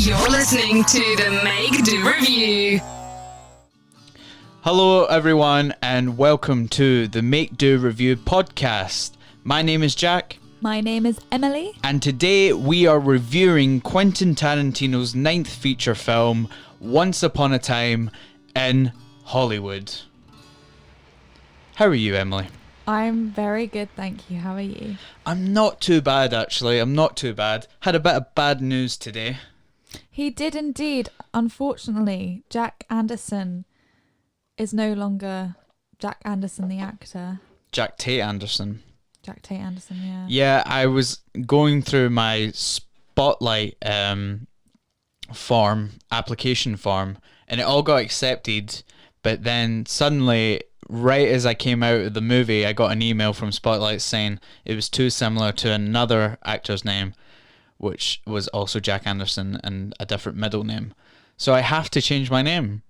You're listening to the Make Do Review. Hello everyone and welcome to the Make Do Review podcast. My name is Jack. My name is Emily. And today we are reviewing Quentin Tarantino's 9th feature film, Once Upon a Time in Hollywood. How are you, Emily? I'm very good, thank you. How are you? I'm not too bad, actually. I'm not too bad. Had a bit of bad news today. He did indeed. Unfortunately, Jack Anderson is no longer Jack Anderson, the actor. Jack Tate Anderson. Jack Tate Anderson, yeah. Yeah, I was going through my Spotlight application form, and it all got accepted, but then suddenly, right as I came out of the movie, I got an email from Spotlight saying it was too similar to another actor's name, which was also Jack Anderson and a different middle name. So I have to change my name,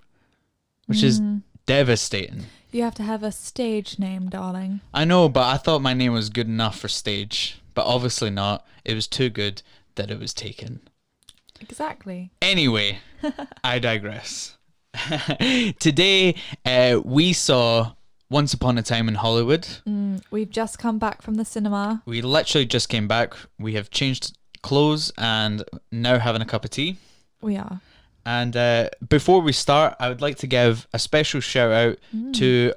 which is devastating. You have to have a stage name, darling. I know, but I thought my name was good enough for stage, but obviously not. It was too good that it was taken. Exactly. Anyway, I digress. Today, we saw Once Upon a Time in Hollywood. We've just come back from the cinema. We literally just came back. We have changed clothes and now having a cup of tea. We are. And before we start, I would like to give a special shout out to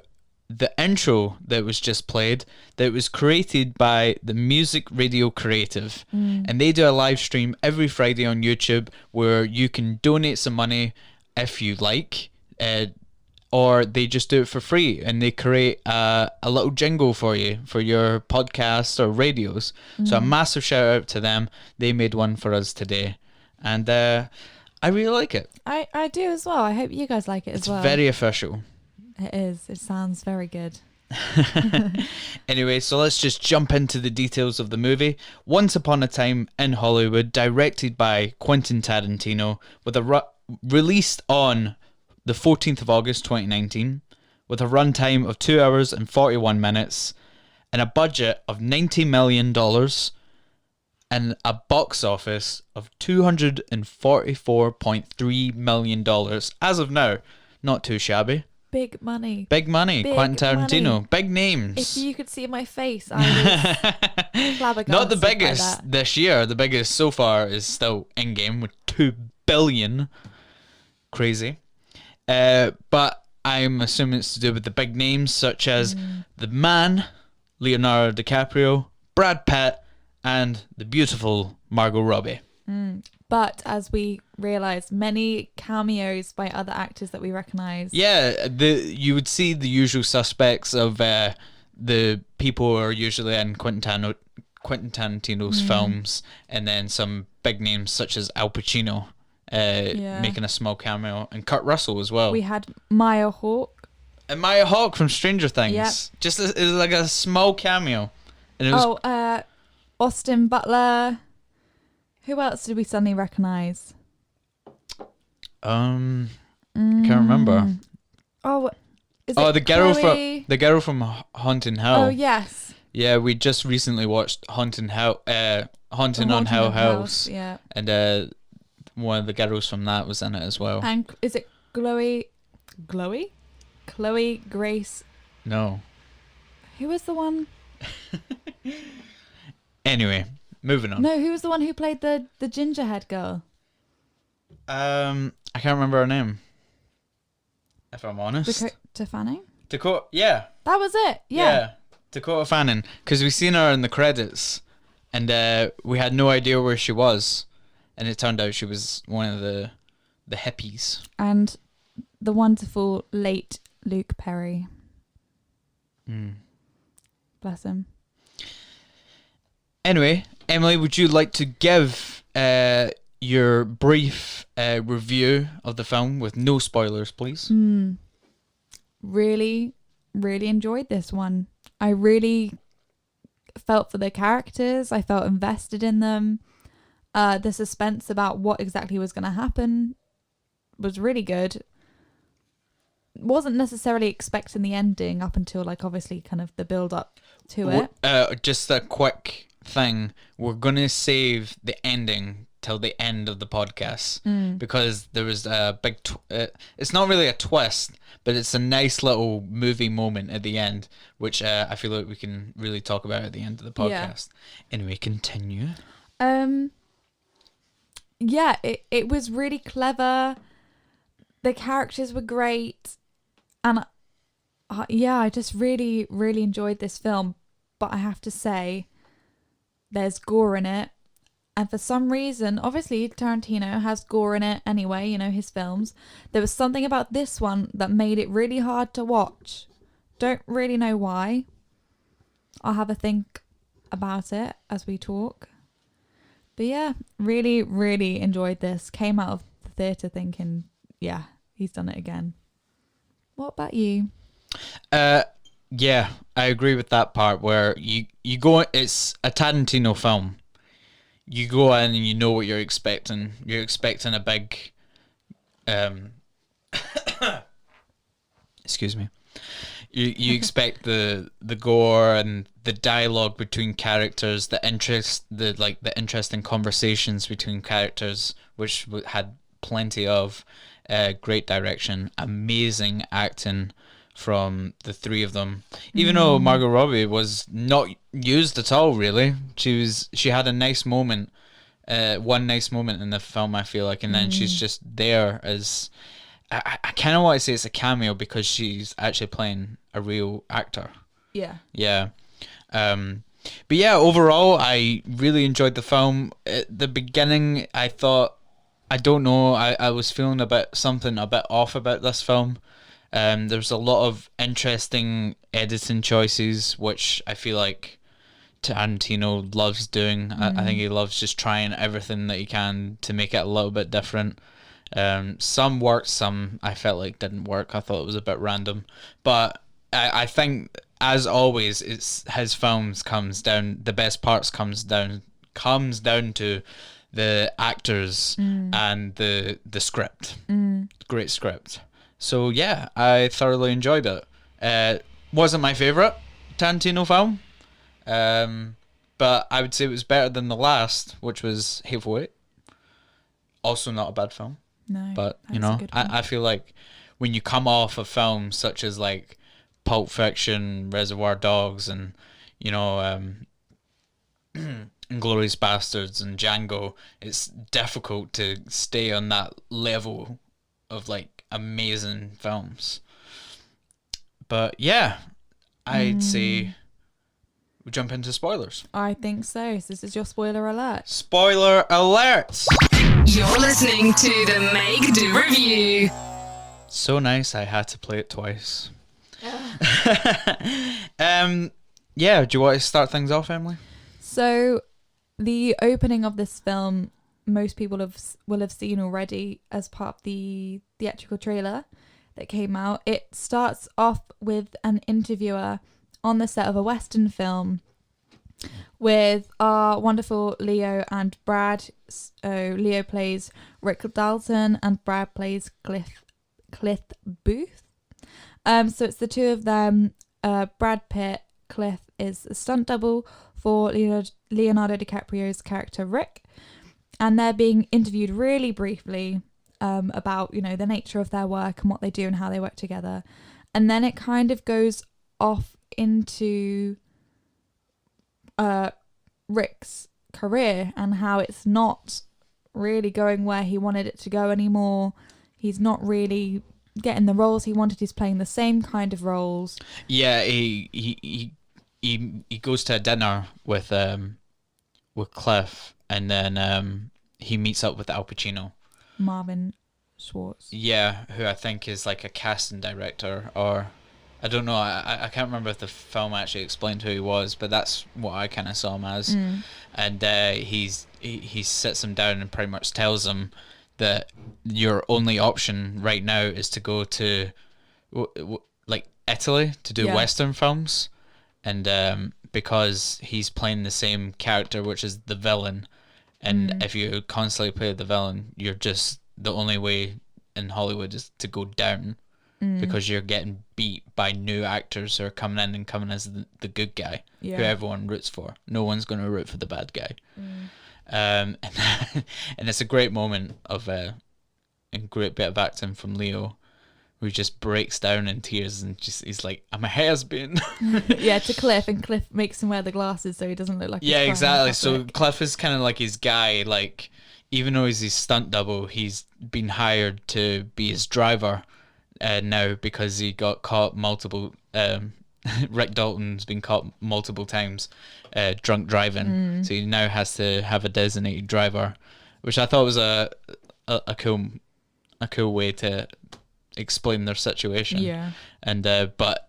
the intro that was just played, that was created by the Music Radio Creative. And they do a live stream every Friday on YouTube where you can donate some money if you like, or they just do it for free and they create a little jingle for you for your podcasts or radios. So a massive shout out to them. They made one for us today. And I really like it. I do as well. I hope you guys like it as well. It's very official. It is. It sounds very good. Anyway, so let's just jump into the details of the movie. Once Upon a Time in Hollywood, directed by Quentin Tarantino, with a released on the 14th of August 2019, with a runtime of 2 hours and 41 minutes, and a budget of $90 million, and a box office of $244.3 million. As of now, not too shabby. Big money. Big money, Big Quentin Tarantino. money. Big names. If you could see my face, I was flabbergasted. Not the by biggest that. this year. The biggest so far is still Endgame with $2 billion. Crazy. But I'm assuming it's to do with the big names such as the man, Leonardo DiCaprio, Brad Pitt, and the beautiful Margot Robbie. But as we realised, many cameos by other actors that we recognise. Yeah, you would see the usual suspects of the people who are usually in Quentin Tarantino's films, and then some big names such as Al Pacino making a small cameo, and Kurt Russell as well. We had Maya Hawke. And Maya Hawke from Stranger Things. Yep. Just it was like a small cameo. And it was Austin Butler. Who else did we suddenly recognise? I can't remember. Oh, is Oh, it the girl Chloe? from Haunting Hell. Oh, yes. Yeah, we just recently watched Haunting on Hell House. Yeah. And one of the girls from that was in it as well. And is it Chloe Grace? No. Who was the one? Anyway, moving on. No, who was the one who played the gingerhead girl? I can't remember her name. If I'm honest. Dakota Fanning? Dakota, yeah. That was it. Yeah. Dakota Fanning. Because we seen her in the credits, and we had no idea where she was, and it turned out she was one of the hippies. And the wonderful late Luke Perry. Bless him. Anyway, Emily, would you like to give your brief review of the film with no spoilers, please? Really, really enjoyed this one. I really felt for the characters. I felt invested in them. The suspense about what exactly was going to happen was really good. Wasn't necessarily expecting the ending up until, like, obviously kind of the build up to it. Just a quick thing. We're going to save the ending till the end of the podcast because there was a big it's not really a twist, but it's a nice little movie moment at the end, which I feel like we can really talk about at the end of the podcast. Anyway, continue. Yeah, it was really clever. The characters were great, and I just really, really enjoyed this film. But I have to say, there's gore in it. And for some reason, obviously Tarantino has gore in it anyway, you know, his films. There was something about this one that made it really hard to watch. Don't really know why. I'll have a think about it as we talk. But yeah, really, really enjoyed this. Came out of the theatre thinking, yeah, he's done it again. What about you? Yeah, I agree with that part where you go, it's a Tarantino film. You go in and you know what you're expecting. You're expecting a big, excuse me. You expect the gore and the dialogue between characters, the interesting conversations between characters, which had plenty of, great direction, amazing acting from the three of them. Even though Margot Robbie was not used at all, really, she had a nice moment, one nice moment in the film, I feel like, and then she's just there as. I kind of want to say it's a cameo because she's actually playing a real actor. Yeah. Yeah. But yeah, overall, I really enjoyed the film. At the beginning, I thought, I don't know, I was feeling something a bit off about this film. There's a lot of interesting editing choices, which I feel like Tarantino loves doing. I think he loves just trying everything that he can to make it a little bit different. Some worked, some I felt like didn't work. I thought it was a bit random, but I think, as always, it's his films the best parts comes down to the actors and the script. Great script. So yeah, I thoroughly enjoyed it. Wasn't my favorite Tarantino film, but I would say it was better than the last, which was Hateful Eight. Also not a bad film. No, but you know, I feel like when you come off of films such as like Pulp Fiction, Reservoir Dogs, and you know, Inglourious Bastards and Django, it's difficult to stay on that level of like amazing films. But yeah, I'd say we jump into spoilers. I think so. So this is your spoiler alert. Spoiler alert! You're listening to the Make Do Review. So nice, I had to play it twice. Yeah, do you want to start things off, Emily? So, the opening of this film, most people will have seen already as part of the theatrical trailer that came out. It starts off with an interviewer on the set of a Western film with our wonderful Leo and Brad. So Leo plays Rick Dalton and Brad plays Cliff Booth. So it's the two of them. Brad Pitt, Cliff, is a stunt double for Leonardo DiCaprio's character Rick, and they're being interviewed really briefly about, you know, the nature of their work and what they do and how they work together. And then it kind of goes off into Rick's career and how it's not really going where he wanted it to go anymore. He's not really getting the roles he wanted. He's playing the same kind of roles. Yeah, he goes to a dinner with Cliff, and then he meets up with Al Pacino. Marvin Schwartz. Yeah, who I think is like a casting director, or I don't know. I can't remember if the film actually explained who he was, but that's what I kind of saw him as. And he sits him down and pretty much tells him that your only option right now is to go to like Italy to do Western films, and because he's playing the same character, which is the villain, and if you constantly play the villain, you're just, the only way in Hollywood is to go down, because you're getting beat by new actors who are coming in and coming as the good guy, who everyone roots for. No one's going to root for the bad guy. and and it's a great moment of a great bit of acting from Leo, who just breaks down in tears and just he's like, "I'm a has-been." Yeah, to Cliff, and Cliff makes him wear the glasses so he doesn't look like he's Yeah, crying in exactly. So public. Cliff is kind of like his guy. Like, even though he's his stunt double, he's been hired to be his driver now because he got caught multiple. Rick Dalton's been caught multiple times drunk driving, so he now has to have a designated driver, which I thought was a cool way to explain their situation. Yeah. And but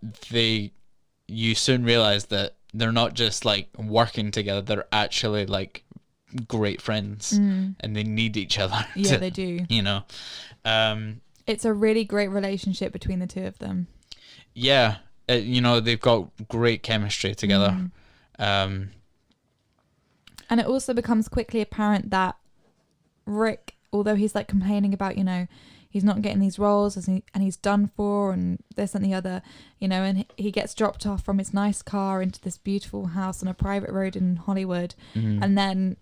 you soon realize that they're not just like working together, they're actually like great friends, and they need each other. Yeah, they do. You know, It's a really great relationship between the two of them. yeah, you know, they've got great chemistry together. And it also becomes quickly apparent that Rick, although he's like complaining about, you know, he's not getting these roles and he's done for and this and the other, you know, and he gets dropped off from his nice car into this beautiful house on a private road in Hollywood. And then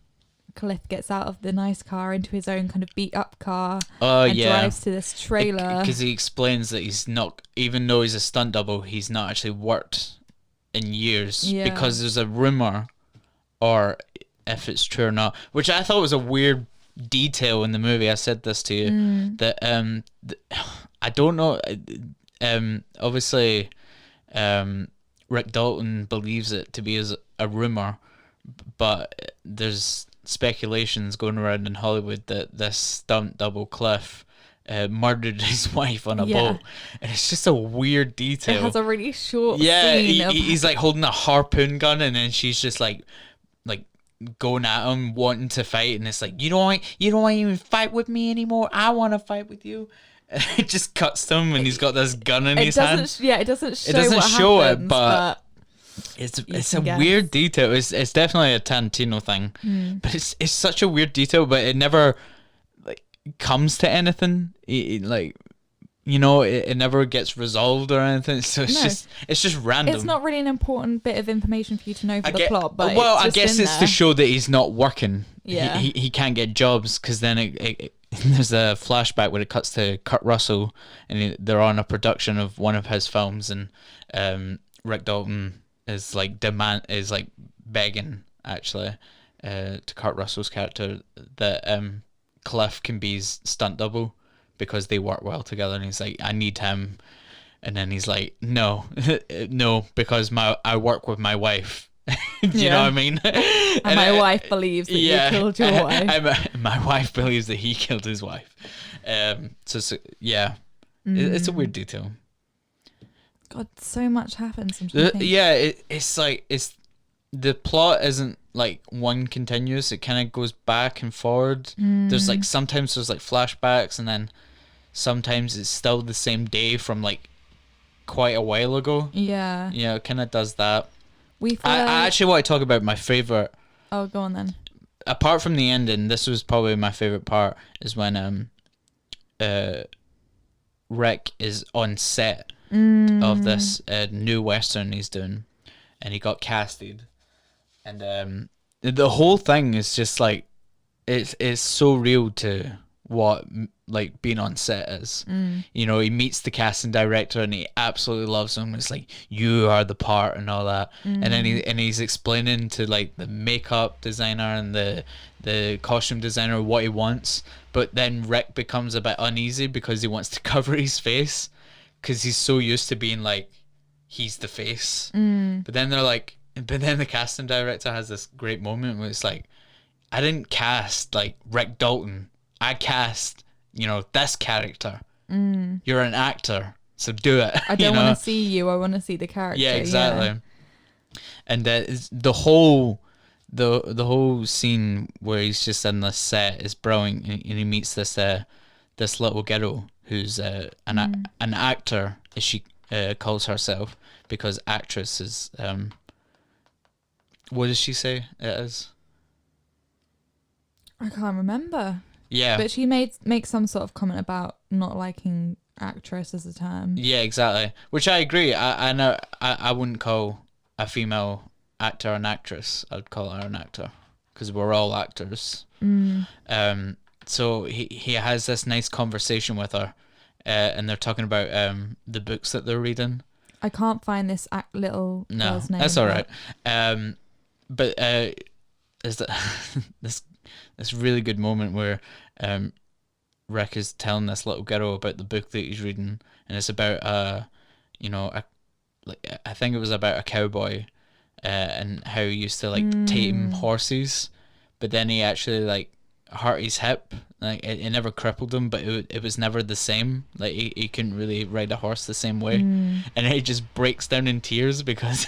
Cliff gets out of the nice car into his own kind of beat up car and drives to this trailer. Because he explains that he's not, even though he's a stunt double, he's not actually worked in years because there's a rumor, or if it's true or not, which I thought was a weird detail in the movie. I said this to you that I don't know. Obviously, Rick Dalton believes it to be as a rumor, but there's speculations going around in Hollywood that this stunt double Cliff murdered his wife on a boat, and it's just a weird detail. It has a really short scene. He's like holding a harpoon gun, and then she's just like going at him, wanting to fight, and it's like, you don't want to even fight with me anymore. I want to fight with you. And it just cuts to him, and he's got this gun in his hand. Yeah, it doesn't show. It doesn't show happens, it, but it's a weird detail. It's definitely a Tarantino thing, but it's such a weird detail. But it never like comes to anything. Like, you know, it never gets resolved or anything. So it's just random. It's not really an important bit of information for you to know for the plot. But I guess it's to show that he's not working. Yeah, he can't get jobs, because then there's a flashback where it cuts to Kurt Russell, and they're on a production of one of his films, and Rick Dalton is like begging actually to Kurt Russell's character that Cliff can be his stunt double because they work well together, and he's like, I need him, and then he's like, no, no, because I work with my wife. Do you know what I mean? And my wife believes that you killed your wife. My wife believes that he killed his wife. It's a weird detail. God, so much happens. It's like the plot isn't like one continuous. It kind of goes back and forward. There's like sometimes there's like flashbacks, and then sometimes it's still the same day from like quite a while ago. Yeah, it kind of does that. I actually want to talk about my favorite. Oh, go on then. Apart from the ending, this was probably my favorite part, is when Rick is on set of this new western he's doing, and he got casted, and the whole thing is just like it's so real to what like being on set is. You know, he meets the casting director and he absolutely loves him. It's like, you are the part and all that. And then he's explaining to like the makeup designer and the costume designer what he wants, but then Rick becomes a bit uneasy because he wants to cover his face because he's so used to being like he's the face. But then the casting director has this great moment where it's like, I didn't cast like Rick Dalton, I cast, you know, this character. You're an actor, so do it. I don't want to see you. I want to see the character. Yeah, exactly. Yeah. And the whole scene where he's just in this set is brilliant, and he meets this little girl who's an actor, as she calls herself, because actress is what does she say it is? I can't remember. Yeah. But she makes some sort of comment about not liking actress as a term. Yeah, exactly. Which I agree. I know I wouldn't call a female actor an actress. I'd call her an actor. because we're all actors. So he has this nice conversation with her, and they're talking about the books that they're reading. I can't find this girl's name. No, that's all right. But is that this really good moment where Rick is telling this little girl about the book that he's reading, and it's about I think it was about a cowboy, and how he used to like tame horses, but then he actually like hurt his hip. Like it never crippled him, but it was never the same. Like he couldn't really ride a horse the same way, and he just breaks down in tears because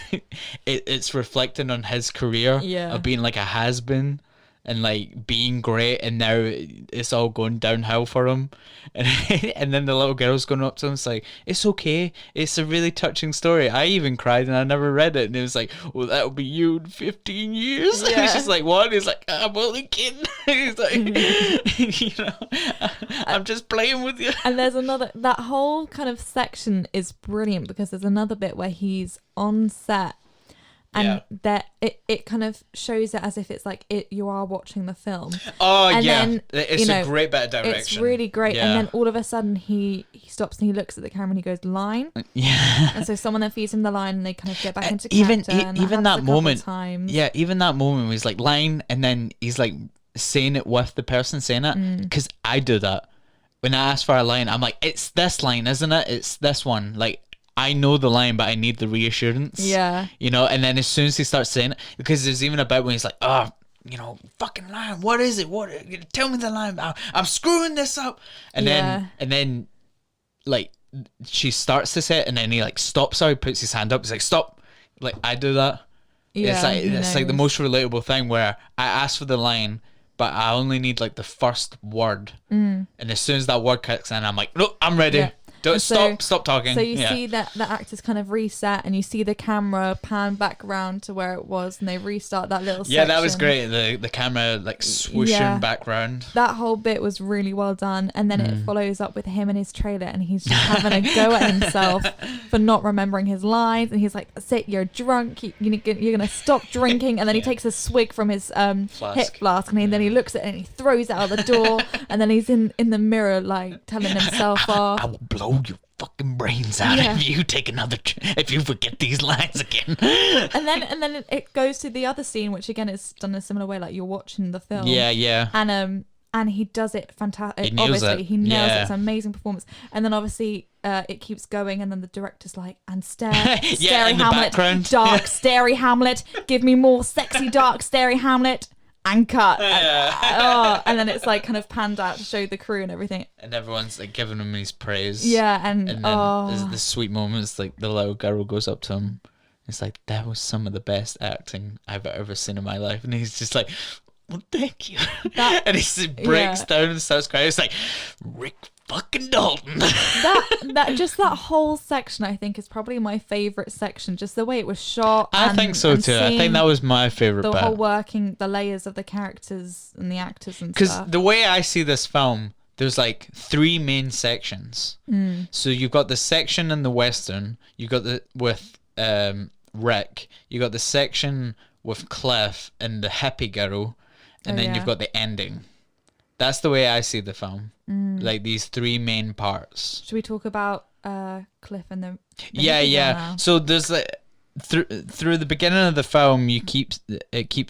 it's reflecting on his career of being like a has-been and like being great, and now it's all going downhill for him. And then the little girl's going up to him, it's like, it's okay, it's a really touching story. I even cried and I never read it. And it was like, well, that'll be you in 15 years. Yeah. And she's like, what? He's like, I'm only kidding. He's like, I'm just playing with you. And there's that whole kind of section is brilliant because there's another bit where he's on set, and that it kind of shows it as if it's like you are watching the film. Oh, and yeah. Then, it's a great bit of direction. It's really great. Yeah. And then all of a sudden he stops and he looks at the camera and he goes, line. Yeah. And so someone then feeds him the line and they kind of get back into character. Even that moment. Times. Yeah, even that moment where he's like, line, and then he's like saying it with the person saying it. Because I do that. When I ask for a line, I'm like, it's this line, isn't it? It's this one. Like, I know the line, but I need the reassurance. Yeah. And then as soon as he starts saying it, because there's even a bit when he's like, fucking line, what is it? What? Tell me the line. I'm screwing this up. And then, like, she starts to say it, and then he, like, stops her, he puts his hand up, he's like, stop. Like, I do that. Yeah, it's like the most relatable thing where I ask for the line, but I only need, like, the first word. And as soon as that word kicks in, I'm like, no, I'm ready. Yeah. Don't stop talking. So you see that the actors kind of reset, and you see the camera pan back around to where it was, and they restart that little section. Yeah, that was great. The camera like swooshing back round. That whole bit was really well done, and then it follows up with him in his trailer, and he's just having a go at himself for not remembering his lines, and he's like, "Sit, you're drunk. You're gonna stop drinking." And then he takes a swig from his hip flask, and then he looks at it and he throws it out the door, and then he's in the mirror like telling himself off. I will blow your fucking brains out if you take another if you forget these lines again. and then it goes to the other scene, which again is done in a similar way, like you're watching the film. And he does it fantastic. Obviously he nails it. It's an amazing performance. And then obviously it keeps going, and then the director's like, and starey Hamlet, dark starey Hamlet, give me more sexy dark starey Hamlet. And cut. And then it's like kind of panned out to show the crew and everything. And everyone's like giving him his praise. Yeah, and then there's the sweet moments, like the little girl goes up to him. It's like, that was some of the best acting I've ever seen in my life. And he's just like, well, thank you. And he just breaks down and starts crying. It's like, Rick fucking Dalton. that whole section, I think, is probably my favourite section. Just the way it was shot. I think so too. I think that was my favourite bit. The whole working, the layers of the characters and the actors and stuff. Because the way I see this film, there's like 3 main sections. So you've got the section in the Western, you got with Rick, you got the section with Cliff and the hippie girl, and then you've got the ending. That's the way I see the film. Like these 3 main parts. Should we talk about Cliff and the yeah. So there's like through the beginning of the film, it keeps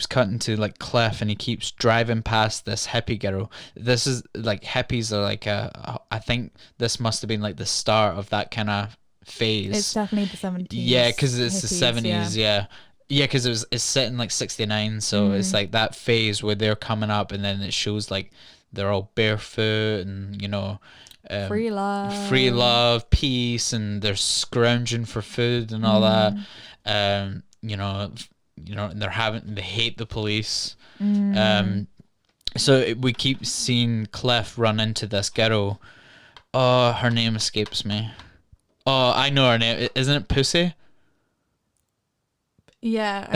cutting to like Cliff, and he keeps driving past this hippie girl. This is like, hippies are like I think this must have been like the start of that kind of phase. It's definitely the 70s. Yeah, because it's the 70s. Yeah. Yeah, because it's set in like 69, so it's like that phase where they're coming up, and then it shows like they're all barefoot and free love, peace, and they're scrounging for food and all that. And they hate the police. So we keep seeing Cliff run into this girl. Oh, her name escapes me. Oh, I know her name. Isn't it Pussy? Yeah.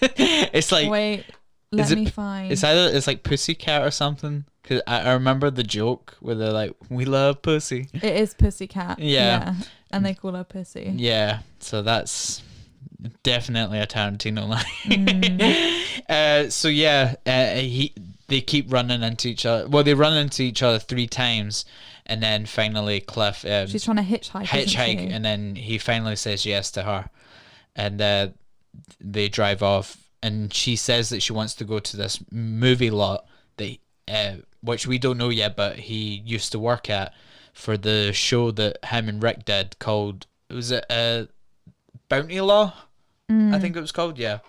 It's like, wait, let me find. It's like Pussycat or something. Cause I remember the joke where they're like, "We love pussy." It is Pussycat. Yeah. And they call her Pussy. Yeah. So that's definitely a Tarantino line. They keep running into each other. Well, they run into each other 3 times, and then finally Cliff She's trying to hitchhike, isn't she? and then he finally says yes to her, and they drive off, and she says that she wants to go to this movie lot that which we don't know yet, but he used to work at for the show that him and Rick did called, was it Bounty Law? I think it was called, yeah.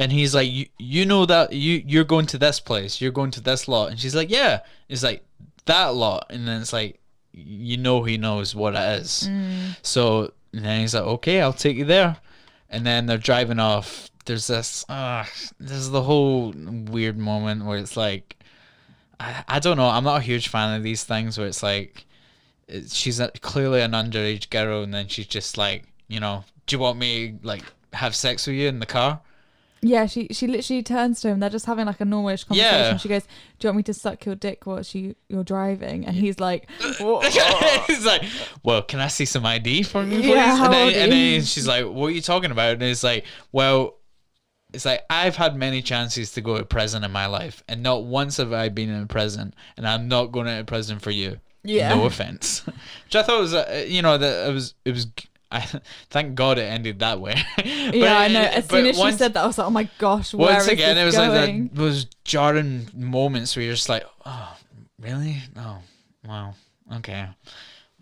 And he's like, you know that you're going to this place, you're going to this lot, and she's like, yeah. It's like, that lot, and then it's like, he knows what it is. So and then he's like, okay, I'll take you there, and then they're driving off. There's this the whole weird moment where it's like, I don't know, I'm not a huge fan of these things where it's like, she's clearly an underage girl, and then she's just like, do you want me like have sex with you in the car? Yeah, she literally turns to him. They're just having like a normal-ish conversation. Yeah. She goes, "Do you want me to suck your dick while you're driving?" And he's like, he's like, well, can I see some ID from you, please? Yeah, and then she's like, what are you talking about? And it's like, well, it's like, I've had many chances to go to prison in my life, and not once have I been in prison, and I'm not going to prison for you. Yeah. No offense. Which I thought was, that it was. I thank God it ended that way. I know. As soon as she said that, I was like, "Oh my gosh, where once is again, this it was going?" like those jarring moments where you're just like, "Oh, really? Oh, wow, okay."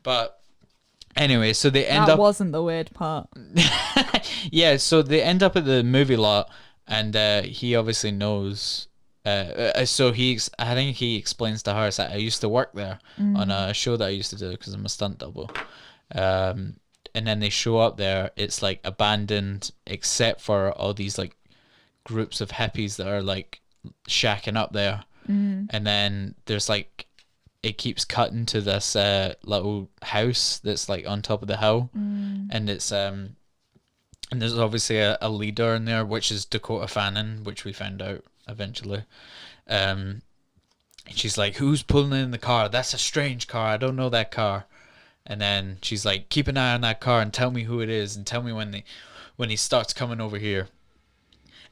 But anyway, so they end up. That wasn't the weird part. Yeah, so they end up at the movie lot, and he obviously knows. So I think he explains to her that I used to work there on a show that I used to do because I'm a stunt double. And then they show up there, it's like abandoned except for all these like groups of hippies that are like shacking up there. And then there's like, it keeps cutting to this little house that's like on top of the hill. And it's and there's obviously a leader in there, which is Dakota Fanning, which we found out eventually. And she's like, who's pulling in the car? That's a strange car, I don't know that car. And then she's like, keep an eye on that car and tell me who it is, and tell me when he starts coming over here.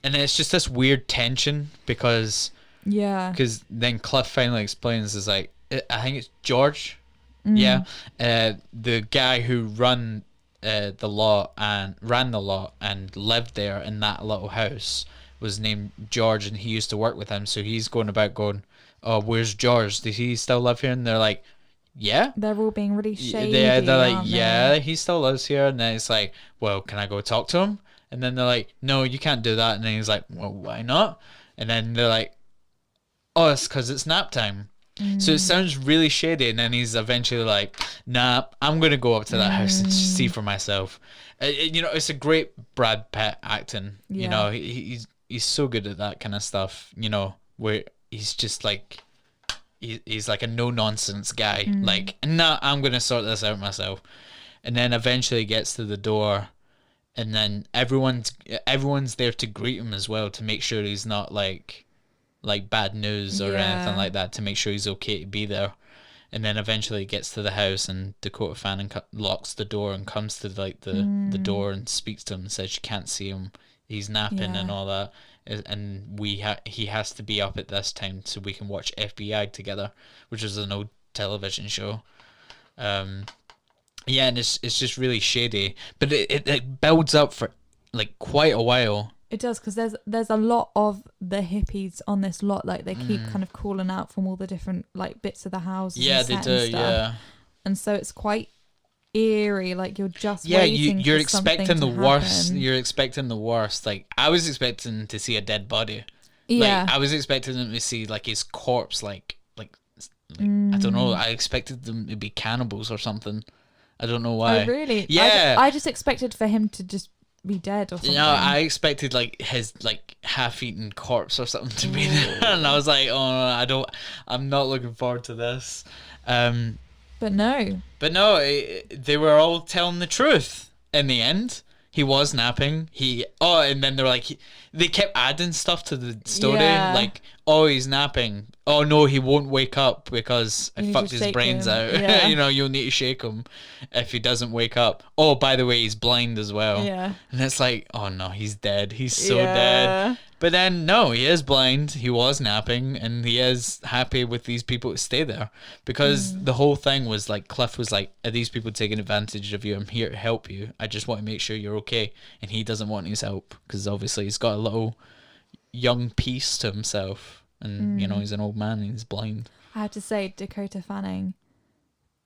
And then it's just this weird tension because then Cliff finally explains, is like, I think it's George, the guy who ran the lot and lived there in that little house was named George, and he used to work with him. So he's going about going, oh, where's George? Does he still live here? And they're like, yeah. They're all being really shady. They're like, yeah, he still lives here. And then it's like, well, can I go talk to him? And then they're like, no, you can't do that. And then he's like, well, why not? And then they're like, oh, it's because it's nap time. So it sounds really shady. And then he's eventually like, nah, I'm going to go up to that house and see for myself. It's a great Brad Pitt acting. Yeah. He's so good at that kind of stuff, where he's just like, he's like a no-nonsense guy. Like, nah, I'm going to sort this out myself. And then eventually gets to the door, and then everyone's there to greet him as well, to make sure he's not like bad news or anything like that, to make sure he's okay to be there. And then eventually he gets to the house, and Dakota Fanning locks the door and comes to like the door and speaks to him and says she can't see him, he's napping and all that. And he has to be up at this time so we can watch FBI together, which is an old television show. And it's just really shady, but it builds up for like quite a while. It does, because there's a lot of the hippies on this lot. Like, they keep kind of calling out from all the different like bits of the house. Yeah, they do. Yeah, and so it's quite eerie. Like, you're just waiting you're for expecting the worst. happen. You're expecting the worst. Like, I was expecting to see a dead body. Yeah, like, I was expecting them to see like his corpse. Like I don't know. I expected them to be cannibals or something. I don't know why. Oh, really? Yeah. I just expected for him to just be dead or something. I expected like his like half-eaten corpse or something to be there, and I was like, oh no, I'm not looking forward to this. But no, they were all telling the truth in the end, He was napping. And then they're like, they kept adding stuff to the story. Yeah. Like, oh, he's napping. Oh no, he won't wake up because I You need fucked to his shake brains him. out. Yeah. You know, you'll need to shake him if he doesn't wake up. Oh, by the way, he's blind as well. Yeah. And it's like, oh no, he's dead. He's so Yeah. dead. But then, no, he is blind. He was napping, and he is happy with these people to stay there. Because the whole thing was like, Cliff was like, are these people taking advantage of you? I'm here to help you. I just want to make sure you're okay. And he doesn't want his help because obviously he's got a little young piece to himself. And, you know, he's an old man and he's blind. I have to say, Dakota Fanning,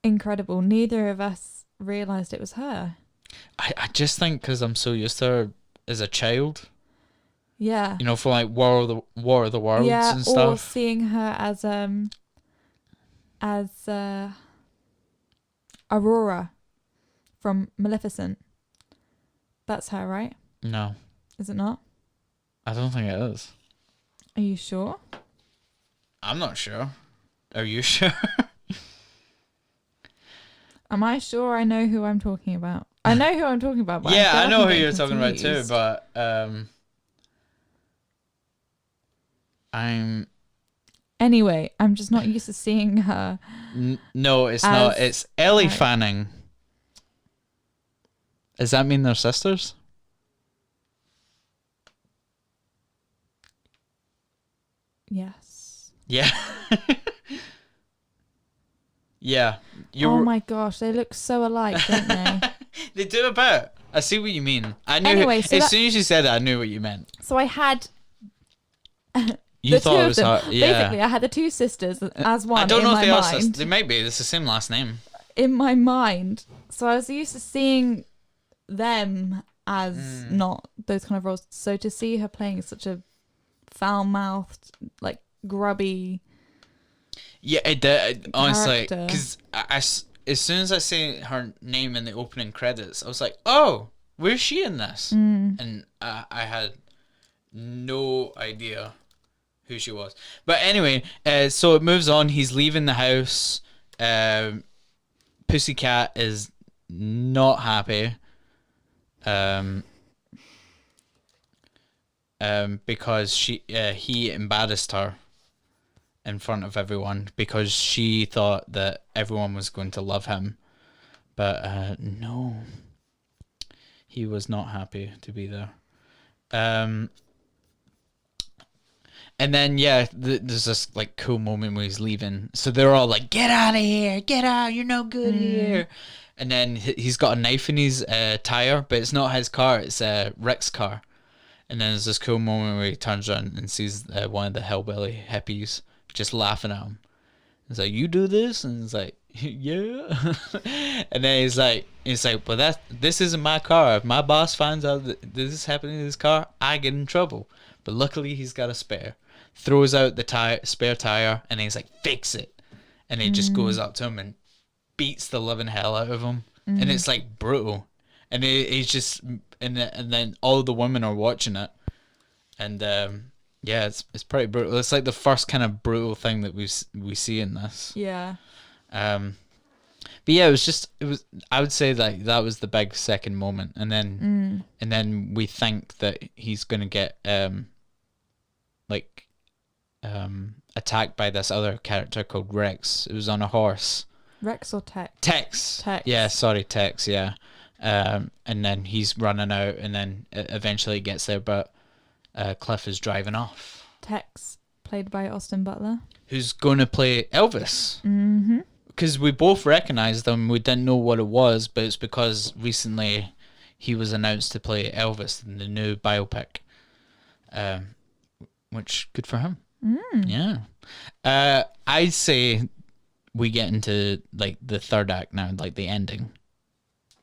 incredible. Neither of us realised it was her. I just think because I'm so used to her as a child. Yeah. You know, for like War of the Worlds Yeah, and or stuff. seeing her as Aurora from Maleficent. That's her, right? No, Is it not? I don't think it is. Are you sure? I'm not sure. Are you sure? Am I sure I know who I'm talking about? I know who I'm talking about. But Yeah, I know who getting you're talking about too, confused. but I'm Anyway, I'm just not used to seeing her. no, it's As- not. It's Ellie right. Fanning. Does that mean they're sisters? Yes. Yeah. Yeah. Oh my gosh, they look so alike, don't they? They do a bit. I see what you mean. I knew. Anyway, so as that- soon as you said it, I knew what you meant. So I had You the thought two it of was them. her. Yeah. Basically, I had the two sisters as one I don't in know if my they are mind. sisters. They might be. It's the same last name. In my mind, so I was used to seeing them as not those kind of roles. So to see her playing such a foul-mouthed, like grubby. Yeah, it did. Honestly, Character. because as soon as I say her name in the opening credits, I was like, "Oh, where's she in this?" And I had no idea who she was. But anyway, so it moves on. He's leaving the house. Pussycat is not happy. Because he embarrassed her in front of everyone because she thought that everyone was going to love him, but no, he was not happy to be there. And then there's this like cool moment where he's leaving, so they're all like, "Get out of here! Get out! You're no good here!" And then he's got a knife in his tire, but it's not his car; it's Rick's car. And then there's this cool moment where he turns around and sees one of the hillbilly hippies just laughing at him. He's like, "You do this?" And he's like, "Yeah." And then he's like, "Well, this isn't my car. If my boss finds out that this is happening to his car, I get in trouble." But luckily, he's got a spare. Throws out the spare tire, and he's like, "Fix it." And he just goes up to him and beats the living hell out of him. And it's like brutal. And he's just, and then all the women are watching it, and it's pretty brutal. It's like the first kind of brutal thing that we see in this. Yeah. But yeah, it was. I would say that was the big second moment, and then we think that he's gonna get attacked by this other character called Rex. It was on a horse. Rex or Tex? Tex. Tex. Yeah, sorry, Tex. Yeah. And then he's running out, and then eventually he gets there, but Cliff is driving off. Tex, played by Austin Butler. Who's going to play Elvis? Mm-hmm. Because we both recognized him. We didn't know what it was, but it's because recently he was announced to play Elvis in the new biopic. Which, good for him. Yeah. I'd say we get into like the third act now, like the ending.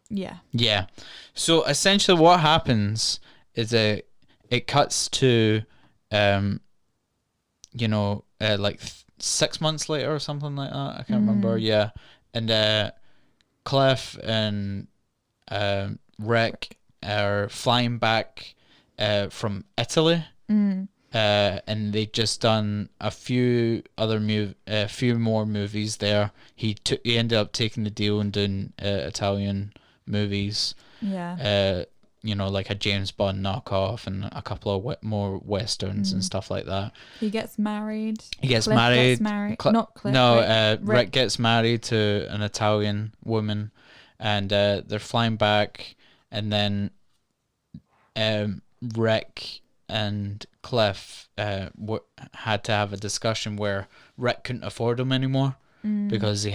Yeah. Yeah. So essentially what happens is it cuts to like 6 months later or something like that. I can't remember. Yeah. And Cliff and Rick are flying back from Italy. And they just done a few more movies there. He ended up taking the deal and doing Italian movies. Yeah. like a James Bond knockoff and a couple of more westerns and stuff like that. He gets married. He gets Cliff married. Gets married. Not Cliff. No, Rick gets married to an Italian woman, and they're flying back, and then Rick and Cliff had to have a discussion where Rick couldn't afford him anymore because he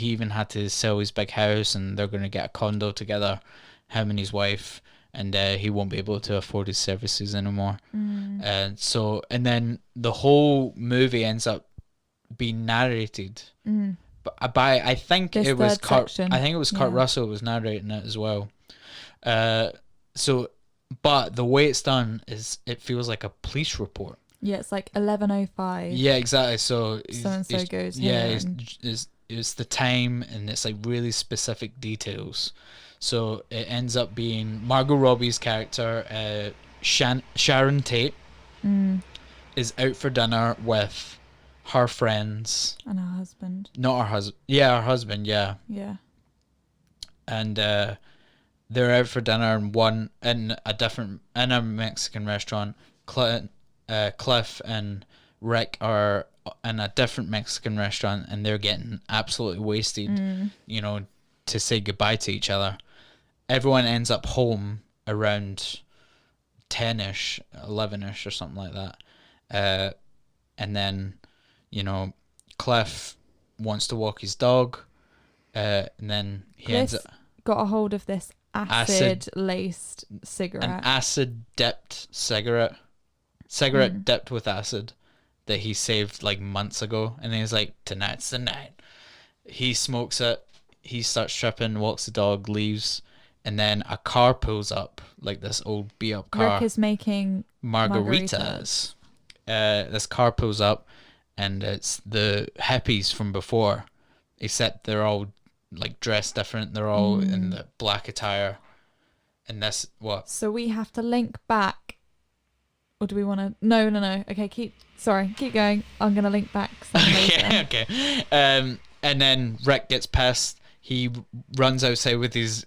even had to sell his big house, and they're going to get a condo together, him and his wife, and he won't be able to afford his services anymore. And then the whole movie ends up being narrated by I think it was Kurt Russell was narrating it as well. But the way it's done is it feels like a police report. Yeah, it's like 11:05. Yeah, exactly. So and so goes. Yeah, it's the time, and it's like really specific details. So it ends up being Margot Robbie's character, Sharon Tate, is out for dinner with her friends and her husband. Not her husband. Yeah, her husband. Yeah. Yeah. And they're out for dinner in a Mexican restaurant. Cliff and Rick are in a different Mexican restaurant, and they're getting absolutely wasted, to say goodbye to each other. Everyone ends up home around 10ish, 11ish or something like that. And then, Cliff wants to walk his dog, and then he ends up got a hold of this acid-laced cigarette. An acid-dipped cigarette dipped with acid that he saved like months ago, and he's like, tonight's the night. He smokes it, he starts tripping, walks the dog, leaves, and then a car pulls up, like this old beat-up car. Rick is making margaritas. This car pulls up, and it's the hippies from before, except they're all like dressed different. They're all in the black attire. And this, what? So we have to link back. Or do we want to? No. Okay, keep going. I'm going to link back. Okay. And then Rick gets pissed. He runs outside with his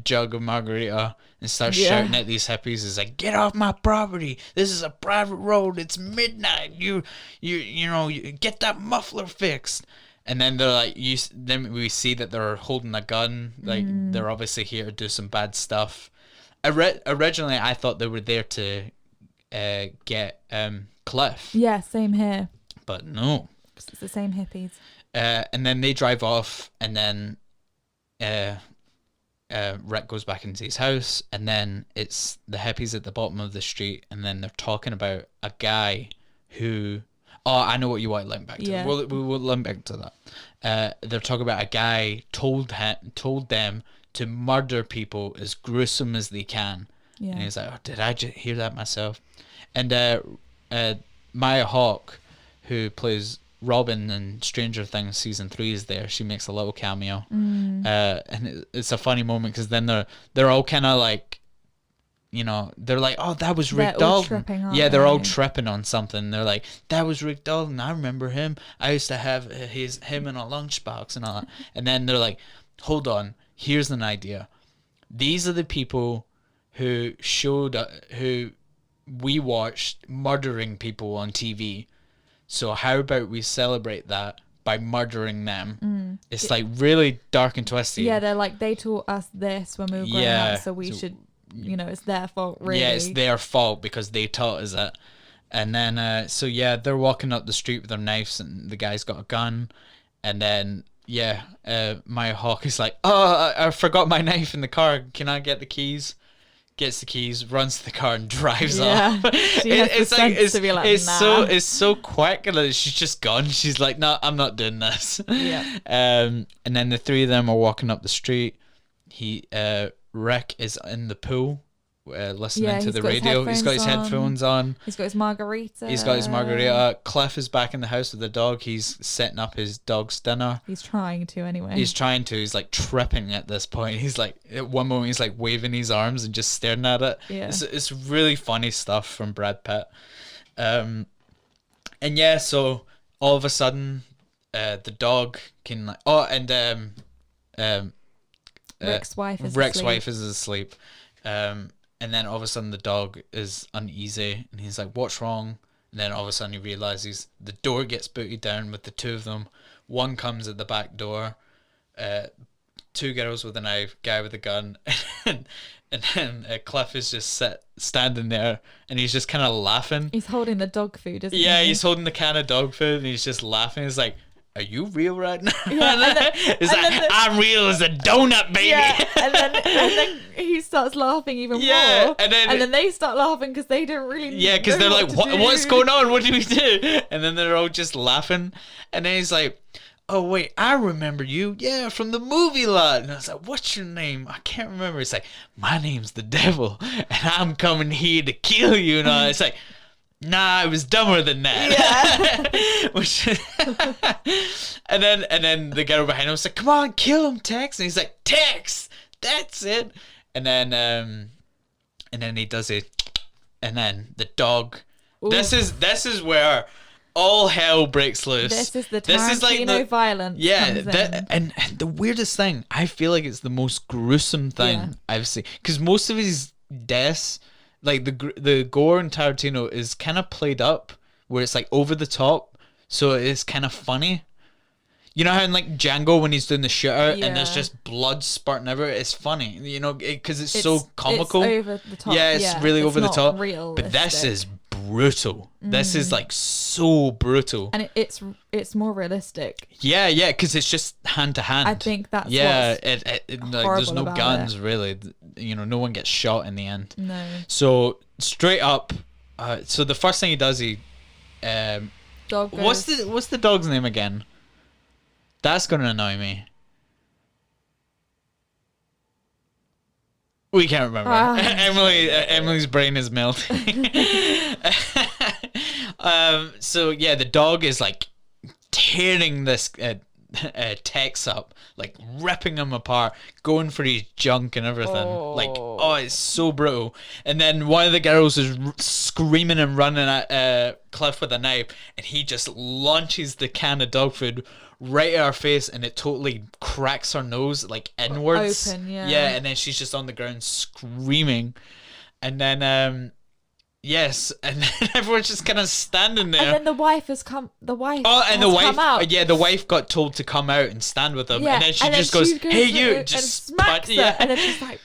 jug of margarita and starts shouting at these hippies. He's like, "Get off my property! This is a private road. It's midnight. You get that muffler fixed." And then they're like, then we see that they're holding a gun. Like they're obviously here to do some bad stuff. Originally, I thought they were there to get Cliff. Yeah, same here. But no, it's the same hippies. And then they drive off, and then Rick goes back into his house, and then it's the hippies at the bottom of the street, and then they're talking about a guy who. Oh, I know what you want to link back to. Yeah. We'll link back to that. They're talking about a guy told them to murder people as gruesome as they can. Yeah. And he's like, "Oh, did I just hear that myself?" And Maya Hawke, who plays Robin in Stranger Things season 3, is there. She makes a little cameo. And it's a funny moment because then they're all kind of like, they're like, "Oh, that was Rick Dalton." Yeah, they're all tripping on something. They're like, "That was Rick Dalton. I remember him. I used to have him in a lunchbox and all that." And then they're like, "Hold on. Here's an idea. These are the people who we watched murdering people on TV. So how about we celebrate that by murdering them?" It's like really dark and twisty. Yeah, they're like, they taught us this when we were growing up, so we should. It's their fault, really. Yeah, it's their fault because they taught us it. And then, they're walking up the street with their knives, and the guy's got a gun. And then, Maya Hawke is like, "Oh, I forgot my knife in the car. Can I get the keys?" Gets the keys, runs to the car, and drives off. It's so quick that she's just gone. She's like, "No, I'm not doing this." Yeah. And then the three of them are walking up the street. Rick is in the pool, listening to the radio. He's got his headphones on. He's got his margarita. Cliff is back in the house with the dog. He's setting up his dog's dinner. He's trying to anyway. He's like tripping at this point. He's like, at one moment he's like waving his arms and just staring at it. Yeah. It's really funny stuff from Brad Pitt. So all of a sudden, the dog can Rick's wife is asleep. and then all of a sudden the dog is uneasy, and he's like, "What's wrong?" And then all of a sudden he realizes the door gets booted down with the two of them. One comes at the back door, two girls with a knife, guy with a gun, and then Cliff is just standing there, and he's just kind of laughing. He's holding the dog food, isn't he? Yeah, he's holding the can of dog food, and he's just laughing. He's like, "Are you real right now?" Yeah, It's like, "I'm real as a donut, baby." Yeah, and then he starts laughing even more. And then they start laughing because they don't really. Yeah, because they're like, what? "What's going on? What do we do?" And then they're all just laughing, and then he's like, "Oh wait, I remember you. Yeah, from the movie lot." And I was like, "What's your name?" "I can't remember." It's like, "My name's the devil, and I'm coming here to kill you." And all. It's like, "Nah, I was dumber than that." Yeah. Which, and then the guy behind him was like, "Come on, kill him, Tex." And he's like, "Tex, that's it." And then he does it, and then the dog. Ooh. This is where all hell breaks loose. This is the Tarantino violence. Yeah, and the weirdest thing, I feel like it's the most gruesome thing I've seen, because most of his deaths, like the gore in Tarantino is kind of played up, where it's like over the top, so it's kind of funny. You know how in like Django when he's doing the shootout and there's just blood spurting everywhere, it's funny, you know, because it's so comical. It's over the top. Yeah, it's really over the top. Realistic. But this is brutal. This is like so brutal, and it's more realistic. Yeah, because it's just hand to hand. I think that's like, there's no guns really. You know, no one gets shot in the end. No. So straight up, so the first thing he does, Dog goes, what's the dog's name again? That's gonna annoy me. We can't remember. Emily's brain is melting. So yeah, the dog is like tearing this Tex up, like ripping him apart, going for his junk and everything. It's so brutal. And then one of the girls is screaming and running at Cliff with a knife, and he just launches the can of dog food right at her face, and it totally cracks her nose like inwards. Open, yeah. Yeah, and then she's just on the ground screaming, and then yes, and then everyone's just kind of standing there. And then the wife has come. The wife. Come out. Yeah, the wife got told to come out and stand with them, Yeah, and then she just goes, "Hey, you!" and just smacks her, yeah. And then she's like,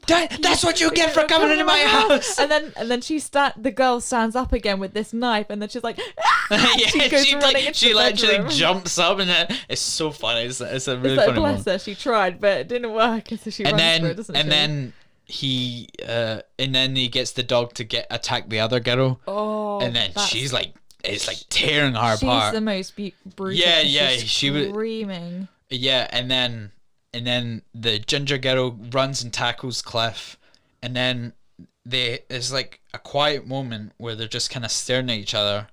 That's what you get for coming into my house. And then the girl stands up again with this knife, and then she's like, she literally jumps up, and it's so funny. It's a really funny funny one. Bless her, she tried, but it didn't work, and so she runs for it, doesn't she? And then he gets the dog to attack the other girl. Oh, and then she's like, it's like tearing her apart. She's the most brutal. Yeah, she was screaming. Yeah, and then the ginger girl runs and tackles Cliff, and then there's like a quiet moment where they're just kind of staring at each other,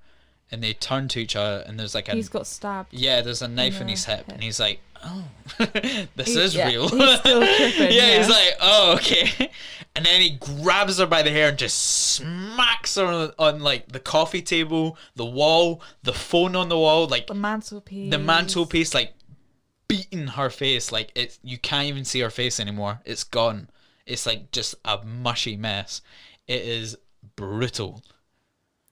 and they turn to each other, and there's like he's got stabbed. Yeah, there's a knife in his hip, and he's like, "Oh, this is real." He's still tripping. Yeah, he's like, "Oh, okay." And then he grabs her by the hair and just smacks her on like the coffee table, the wall, the phone on the wall, like the mantelpiece, like beating her face, like you can't even see her face anymore. It's gone. It's like just a mushy mess. It is brutal.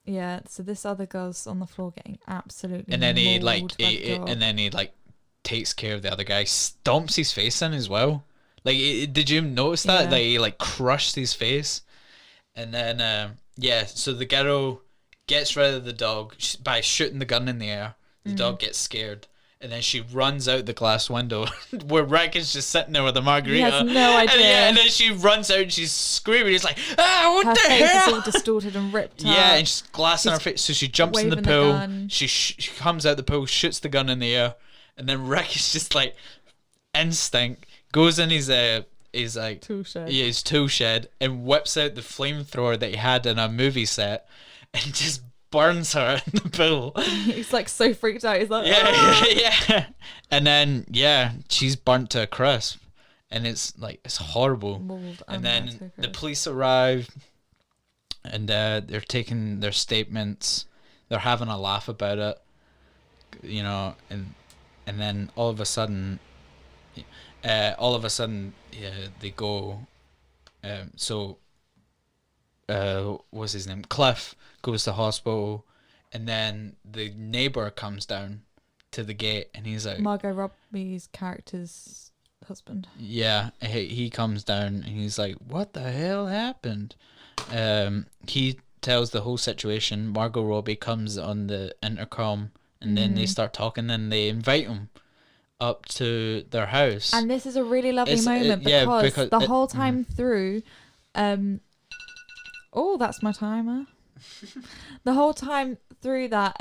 Yeah, so this other girl's on the floor getting absolutely and then he mauled like takes care of the other guy, stomps his face in as well. Like, did you notice that? Yeah. Like, he like crushed his face. And then so the girl gets rid of the dog by shooting the gun in the air. The dog gets scared, and then she runs out the glass window where Rick is just sitting there with a margarita. He has no idea. And then she runs out and she's screaming. He's like, what her the face hell? is all distorted and ripped up. Yeah, and she's glass in her face. So she jumps in the waving the pool. gun. She comes out the pool, shoots the gun in the air, and then Rick is just like instinct goes in his like tool shed. Yeah, his tool shed, and whips out the flamethrower that he had in a movie set, and just burns her in the pool. He's like so freaked out. He's like, yeah. And then she's burnt to a crisp, and it's horrible. Mauled and then the police arrive, and they're taking their statements. They're having a laugh about it, you know, and then all of a sudden they go. So what's his name? Cliff goes to hospital, and then the neighbor comes down to the gate, and he's like, Margot Robbie's character's husband. yeah, he comes down, and he's like, what the hell happened? He tells the whole situation. Margot Robbie comes on the intercom, and then they start talking, and they invite him up to their house. And this is a really lovely moment because the whole time through, oh, that's my timer. The whole time through that,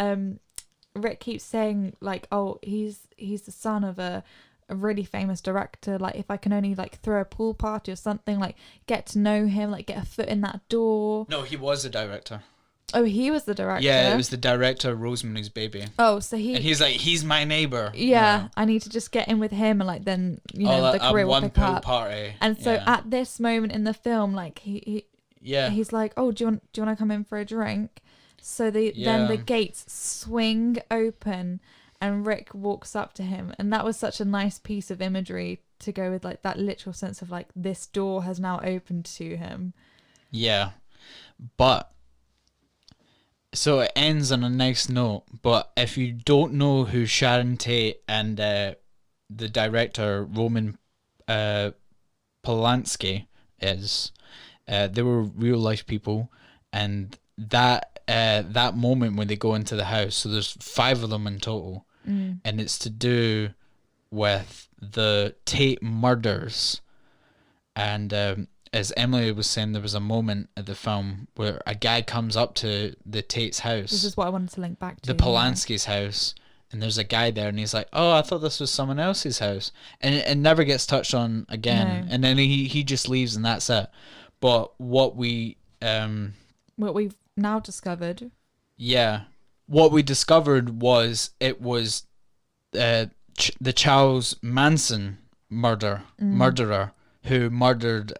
Rick keeps saying like, oh, he's the son of a really famous director. Like, if I can only like throw a pool party or something, like get to know him, like get a foot in that door. No, he was a director. Oh, he was the director. Yeah, it was the director of Rosemary's Baby. Oh, so and he's like, he's my neighbor. Yeah, I need to just get in with him, and like then the career will pick up. Party. And so at this moment in the film, like he's like, oh, do you want to come in for a drink? So then the gates swing open, and Rick walks up to him, and that was such a nice piece of imagery to go with like that literal sense of like this door has now opened to him. Yeah, but. So it ends on a nice note, but if you don't know who Sharon Tate and the director Roman Polanski is, they were real life people, and that moment when they go into the house, so there's 5 of them in total, and it's to do with the Tate murders, and as Emily was saying, there was a moment at the film where a guy comes up to the Tate's house. This is what I wanted to link back to. The Polanski's house. And there's a guy there, and he's like, oh, I thought this was someone else's house. And it never gets touched on again. No. And then he just leaves, and that's it. But what we've now discovered. Yeah. What we discovered was it was the Charles Manson murderer who murdered,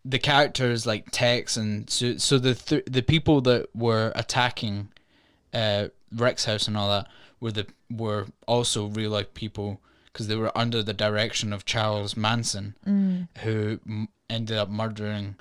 the characters like Tex, and so the people that were attacking Rick's house and all that were also real life people, because they were under the direction of Charles Manson, who ended up murdering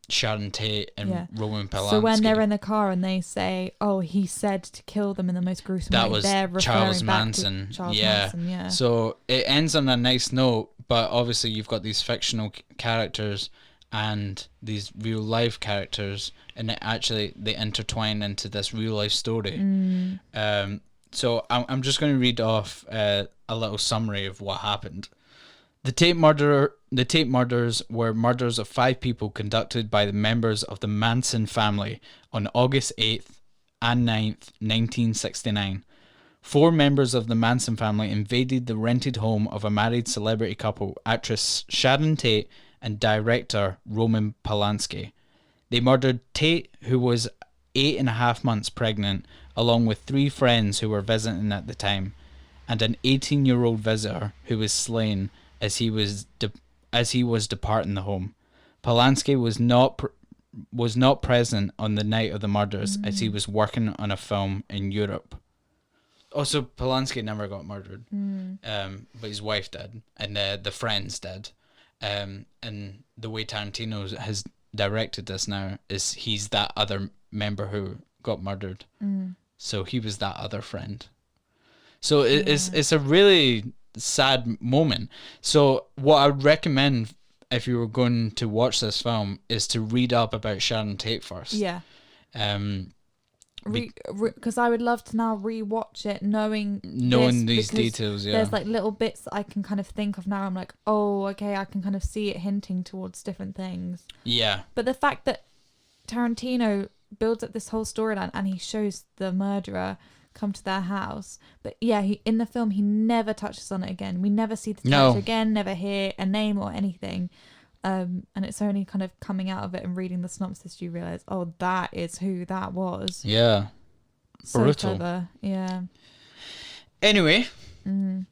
Sharon Tate and Roman Polanski. So when they're in the car and they say, "Oh, he said to kill them in the most gruesome way," they're referring Charles back Manson. To Charles Manson. Yeah. So it ends on a nice note, but obviously you've got these fictional characters and these real life characters, and they intertwine into this real life story. So I'm just going to read off a little summary of what happened. The Tate murders were murders of 5 people conducted by the members of the Manson family on August 8th and 9th, 1969. 4 members of the Manson family invaded the rented home of a married celebrity couple, actress Sharon Tate and director Roman Polanski. They murdered Tate, who was 8.5 months pregnant, along with 3 friends who were visiting at the time, and an 18-year-old visitor who was slain as he was departing the home. Polanski was not present on the night of the murders, as he was working on a film in Europe. Also, Polanski never got murdered, but his wife did, and the friends did. And the way Tarantino has directed this now is he's that other member who got murdered. So he was that other friend. So it's a really sad moment. So what I would recommend if you were going to watch this film is to read up about Sharon Tate first. Yeah. Because I would love to now rewatch it knowing these details. Yeah. There's like little bits that I can kind of think of now. I'm like, oh, okay, I can kind of see it hinting towards different things. Yeah. But the fact that Tarantino builds up this whole storyline and he shows the murderer come to their house, but in the film he never touches on it again. We never see the character again, never hear a name or anything, and it's only kind of coming out of it and reading the synopsis you realize, oh, that is who that was. So brutal. Clever. Anyway,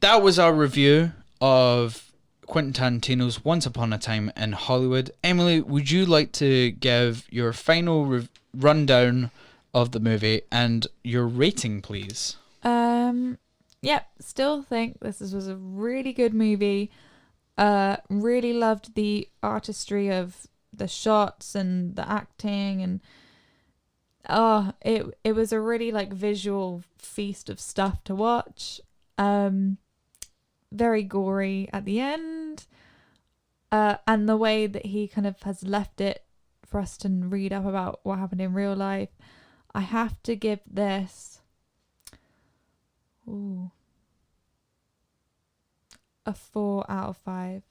that was our review of Quentin Tarantino's Once Upon a Time in Hollywood. Emily, would you like to give your final rundown of the movie and your rating, please? Still think this was a really good movie. Really loved the artistry of the shots and the acting, and it was a really like visual feast of stuff to watch. Very gory at the end, and the way that he kind of has left it for us to read up about what happened in real life. I have to give this a 4 out of 5.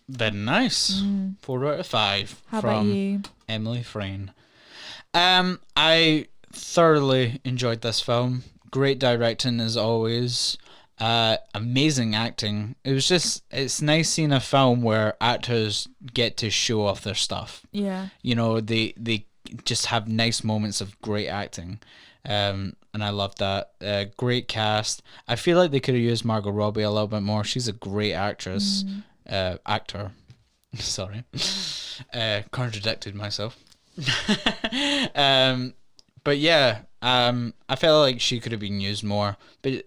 Very nice. 4 out of 5. How about you? Emily Frayne. I thoroughly enjoyed this film. Great directing as always. Amazing acting. It's nice seeing a film where actors get to show off their stuff. Yeah. You know, they just have nice moments of great acting. And I love that. Great cast. I feel like they could have used Margot Robbie a little bit more. She's a great actress. Actor. Sorry. Contradicted myself. But yeah, I felt like she could have been used more, but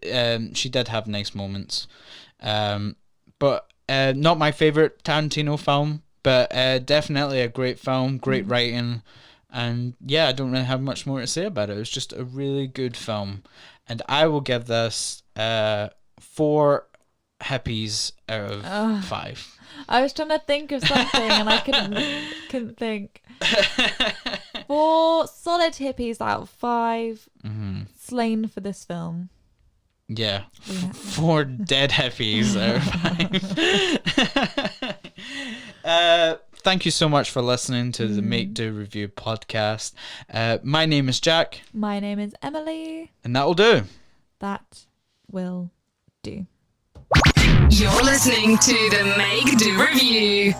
she did have nice moments. But not my favorite Tarantino film, but definitely a great film, great writing, and yeah, I don't really have much more to say about it. It was just a really good film, and I will give this 4 hippies out of 5. I was trying to think of something and I couldn't think. 4 solid hippies out of 5. Slain for this film. Yeah. 4 dead hippies out of 5. Thank you so much for listening to the Make Do Review podcast. My name is Jack. My name is Emily. And that'll do. That will do. You're listening to the Make Do Review.